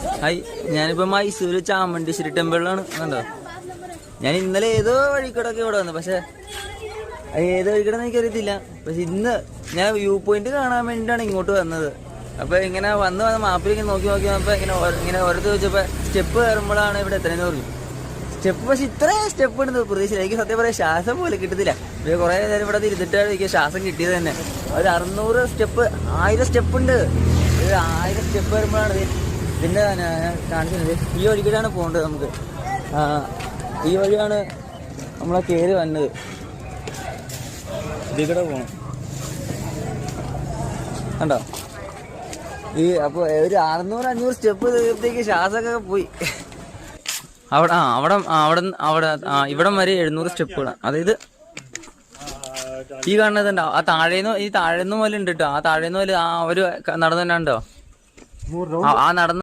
Hi, ഞാനിപ്പോ മൈസൂര് ചാമുണ്ടേശ്വരി ടെമ്പിളിലാണ്. കണ്ടോ, ഞാൻ ഇന്നലെ ഏതോ വഴിക്കൂടൊക്കെ ഇവിടെ വന്നു, പക്ഷെ ഏതോ വഴിക്കൂടെന്ന് എനിക്കറിയത്തില്ല. പക്ഷെ ഇന്ന് ഞാൻ വ്യൂ പോയിന്റ് കാണാൻ വേണ്ടിയിട്ടാണ് ഇങ്ങോട്ട് വന്നത്. അപ്പൊ ഇങ്ങനെ വന്ന് മാപ്പിലേക്ക് നോക്കി വന്നപ്പോ ഇങ്ങനെ ഓരോരുത്തർ ചോദിച്ചപ്പോ സ്റ്റെപ്പ് കയറുമ്പോഴാണ് ഇവിടെ എത്രയെന്ന് പറഞ്ഞു. സ്റ്റെപ്പ് പക്ഷെ ഇത്രയും സ്റ്റെപ്പ് ഉണ്ടെന്ന് പ്രതീക്ഷിച്ചില്ല. എനിക്ക് സത്യം പറയാൻ ശ്വാസം പോലെ കിട്ടത്തില്ല. കുറെ നേരം ഇവിടെ ഇരുന്നിട്ടാണ് എനിക്ക് ശ്വാസം കിട്ടിയത് തന്നെ. ഒരു 600 സ്റ്റെപ്പ്, 1000 സ്റ്റെപ്പ് ഉണ്ട്. 1000 സ്റ്റെപ്പ് വരുമ്പോഴാണ് ഇതിന്റെ ഞാൻ കാണിക്കുന്നത്. ഈ വഴിക്കൂടെയാണ് പോകേണ്ടത് നമുക്ക്. ഈ വഴിയാണ് നമ്മളെ കയറി വന്നത്. ഇതികൂടെ പോകണം. കണ്ടോ, ഈ അപ്പോൾ ഒരു 600-500 സ്റ്റെപ്പ് തീർത്തേക്ക് ശ്വാസമൊക്കെ പോയി. ഇവിടം വരെ 700 സ്റ്റെപ്പുകളാണ്. അതായത് ഈ കാണുന്നതുണ്ടോ, ഈ താഴേന്ന് പോലെ ഉണ്ട് കേട്ടോ. ആ താഴേന്ന് പോലെ ആ ഒരു നടന്നു തന്നെ ഉണ്ടോ, ആ നടന്ന